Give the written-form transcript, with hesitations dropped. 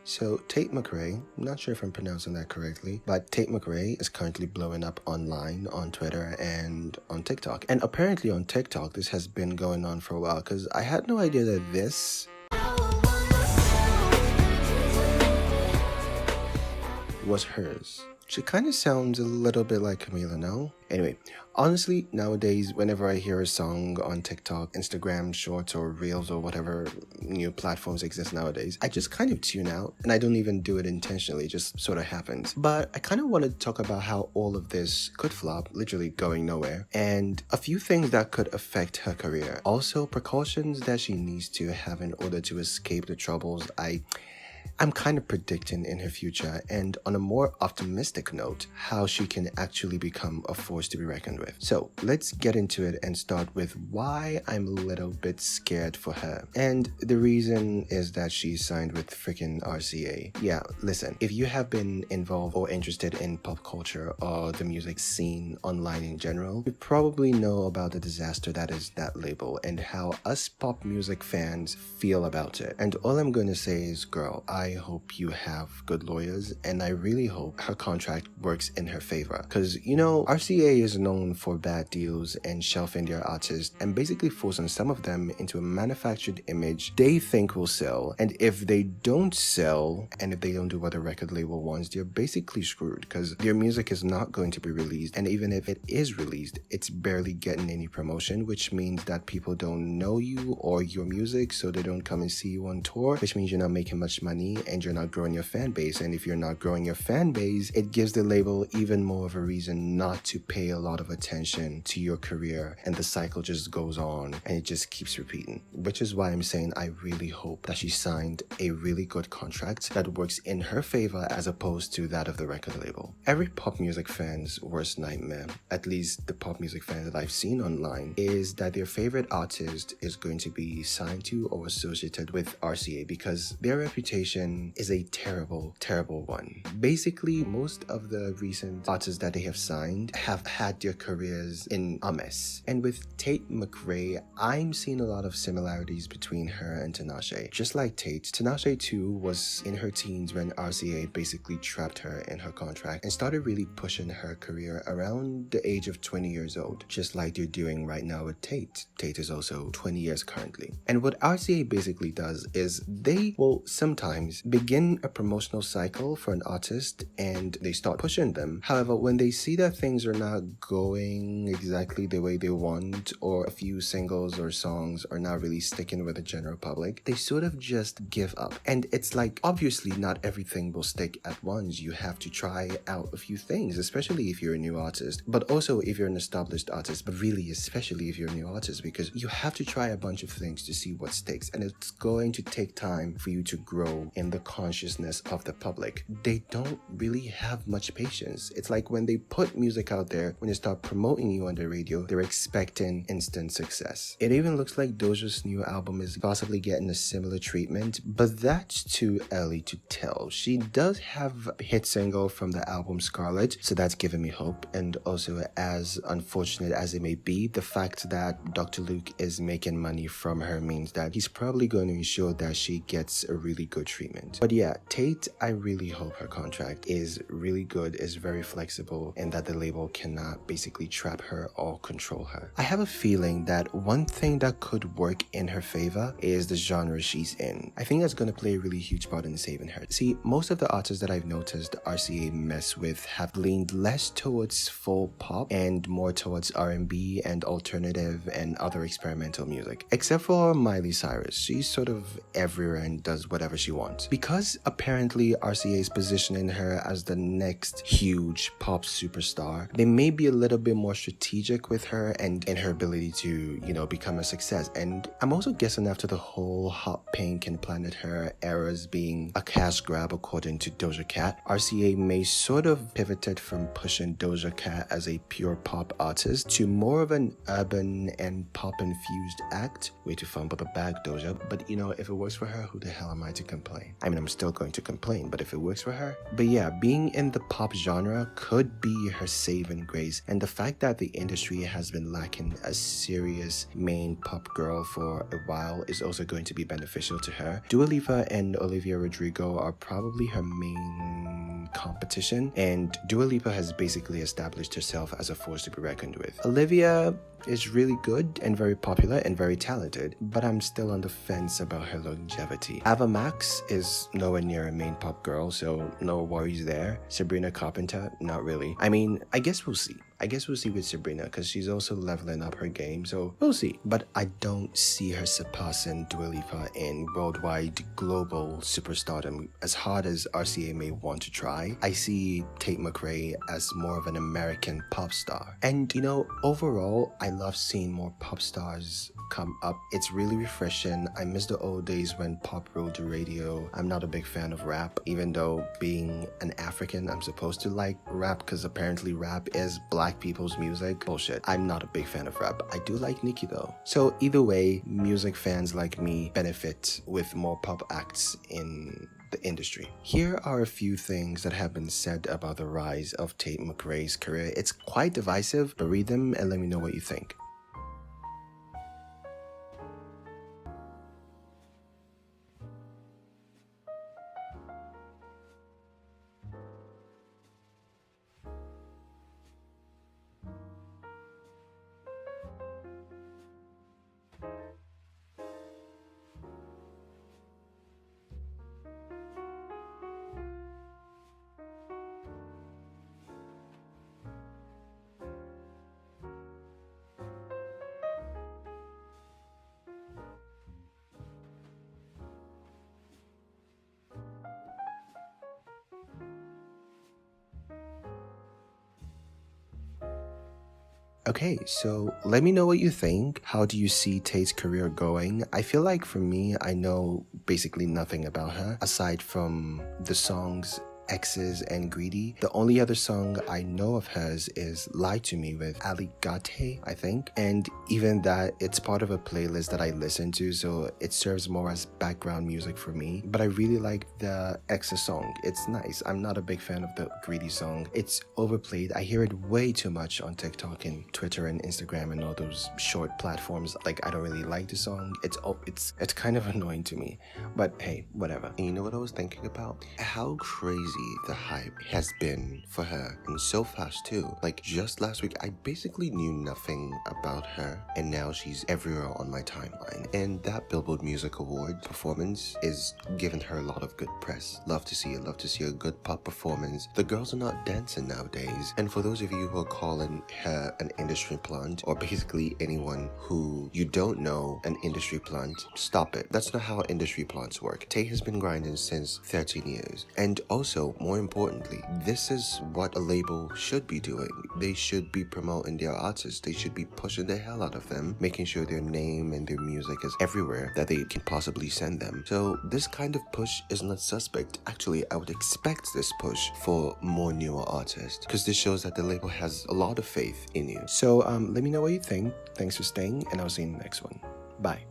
So Tate McRae, I'm not sure if I'm pronouncing that correctly, but Tate McRae is currently blowing up online on Twitter and on TikTok. And apparently on TikTok, this has been going on for a while because I had no idea that this was hers. She kind of sounds a little bit like Camila, no? Anyway, honestly, nowadays, whenever I hear a song on TikTok, Instagram, Shorts, or Reels, or whatever new platforms exist nowadays, I just kind of tune out, and I don't even do it intentionally, it just sort of happens. But I kind of want to talk about how all of this could flop, literally going nowhere, and a few things that could affect her career. Also, precautions that she needs to have in order to escape the troubles I'm kind of predicting in her future, and on a more optimistic note, how she can actually become a force to be reckoned with. So let's get into it and start with why I'm a little bit scared for her. And the reason is that she's signed with freaking RCA. Yeah, listen, if you have been involved or interested in pop culture or the music scene online in general, you probably know about the disaster that is that label and how us pop music fans feel about it. And all I'm going to say is, girl, I hope you have good lawyers, and I really hope her contract works in her favor. Because, you know, RCA is known for bad deals and shelving their artists and basically forcing some of them into a manufactured image they think will sell. And if they don't sell, and if they don't do what the record label wants, they're basically screwed because their music is not going to be released. And even if it is released, it's barely getting any promotion, which means that people don't know you or your music, so they don't come and see you on tour, which means you're not making much money and you're not growing your fan base. And if you're not growing your fan base, it gives the label even more of a reason not to pay a lot of attention to your career, and the cycle just goes on and it just keeps repeating. Which is why I'm saying I really hope that she signed a really good contract that works in her favor as opposed to that of the record label. Every pop music fan's worst nightmare, at least the pop music fans that I've seen online, is that their favorite artist is going to be signed to or associated with RCA because their reputation is a terrible one. Basically, most of the recent artists that they have signed have had their careers in a mess. And with Tate McRae, I'm seeing a lot of similarities between her and Tinashe. Just like Tate, Tinashe too was in her teens when RCA basically trapped her in her contract and started really pushing her career around the age of 20 years old, just like they're doing right now with Tate. Tate is also 20 years currently. And what RCA basically does is they will sometimes begin a promotional cycle for an artist and they start pushing them. However, when they see that things are not going exactly the way they want, or a few singles or songs are not really sticking with the general public, they sort of just give up. And it's like, obviously not everything will stick at once. You have to try out a few things, especially if you're a new artist, but also if you're an established artist, but really especially if you're a new artist, because you have to try a bunch of things to see what sticks, and it's going to take time for you to grow in the consciousness of the public. They don't really have much patience. It's like when they put music out there, when they start promoting you on the radio, they're expecting instant success. It even looks like Doja's new album is possibly getting a similar treatment, but that's too early to tell. She does have a hit single from the album Scarlet, so that's giving me hope. And also, as unfortunate as it may be, the fact that Dr. Luke is making money from her means that he's probably going to ensure that she gets a really good treatment. But yeah, Tate, I really hope her contract is really good, is very flexible, and that the label cannot basically trap her or control her. I have a feeling that one thing that could work in her favor is the genre she's in. I think that's going to play a really huge part in saving her. See, most of the artists that I've noticed RCA mess with have leaned less towards full pop and more towards R&B and alternative and other experimental music. Except for Miley Cyrus, she's sort of everywhere and does whatever she wants. Because apparently RCA is positioning her as the next huge pop superstar, they may be a little bit more strategic with her and in her ability to, you know, become a success. And I'm also guessing after the whole Hot Pink and Planet Her eras being a cash grab according to Doja Cat, RCA may sort of pivoted from pushing Doja Cat as a pure pop artist to more of an urban and pop infused act. Way to fumble the bag, Doja, but you know, if it works for her, who the hell am I to complain? complain. I mean, I'm still going to complain, but if it works for her. But yeah, being in the pop genre could be her saving grace, and the fact that the industry has been lacking a serious main pop girl for a while is also going to be beneficial to her. Dua Lipa and Olivia Rodrigo are probably her main competition, and Dua Lipa has basically established herself as a force to be reckoned with. Olivia is really good and very popular and very talented, but I'm still on the fence about her longevity. Ava Max is nowhere near a main pop girl, so no worries there. Sabrina Carpenter, not really. I mean, I guess we'll see. I guess we'll see with Sabrina because she's also leveling up her game, so we'll see. But I don't see her surpassing Dua Lipa in worldwide global superstardom. As hard as RCA may want to try, I see Tate McRae as more of an American pop star. And you know, overall, I love seeing more pop stars come up. It's really refreshing. I miss the old days when pop ruled the radio. I'm not a big fan of rap, even though being an African, I'm supposed to like rap because apparently rap is black people's music. Bullshit. I'm not a big fan of rap. I do like Nicki though. So either way, music fans like me benefit with more pop acts in the industry. Here are a few things that have been said about the rise of Tate McRae's career. It's quite divisive, but read them and let me know what you think. Okay, so let me know what you think. How do you see Tate's career going? I feel like for me, I know basically nothing about her aside from the songs Exes and Greedy. The only other song I know of hers is Lie to Me with Alligate, I think. And even that, it's part of a playlist that I listen to, so it serves more as background music for me. But I really like the Exes song. It's nice. I'm not a big fan of the Greedy song. It's overplayed. I hear it way too much on TikTok and Twitter and Instagram and all those short platforms. Like, I don't really like the song. It's kind of annoying to me. But hey, whatever. And you know what I was thinking about? How crazy the hype has been for her, and so fast too. Like just last week I basically knew nothing about her, and now she's everywhere on my timeline. And that Billboard Music Award performance is giving her a lot of good press. Love to see it. Love to see a good pop performance. The girls are not dancing nowadays, and for those of you who are calling her an industry plant, or basically anyone who you don't know an industry plant, stop it. That's not how industry plants work. Tay has been grinding since 13 years, and also more importantly, this is what a label should be doing. They should be promoting their artists. They should be pushing the hell out of them, making sure their name and their music is everywhere that they can possibly send them. So this kind of push is not suspect. Actually, I would expect this push for more newer artists, because this shows that the label has a lot of faith in you. So let me know what you think. Thanks for staying, and I'll see you in the next one. Bye.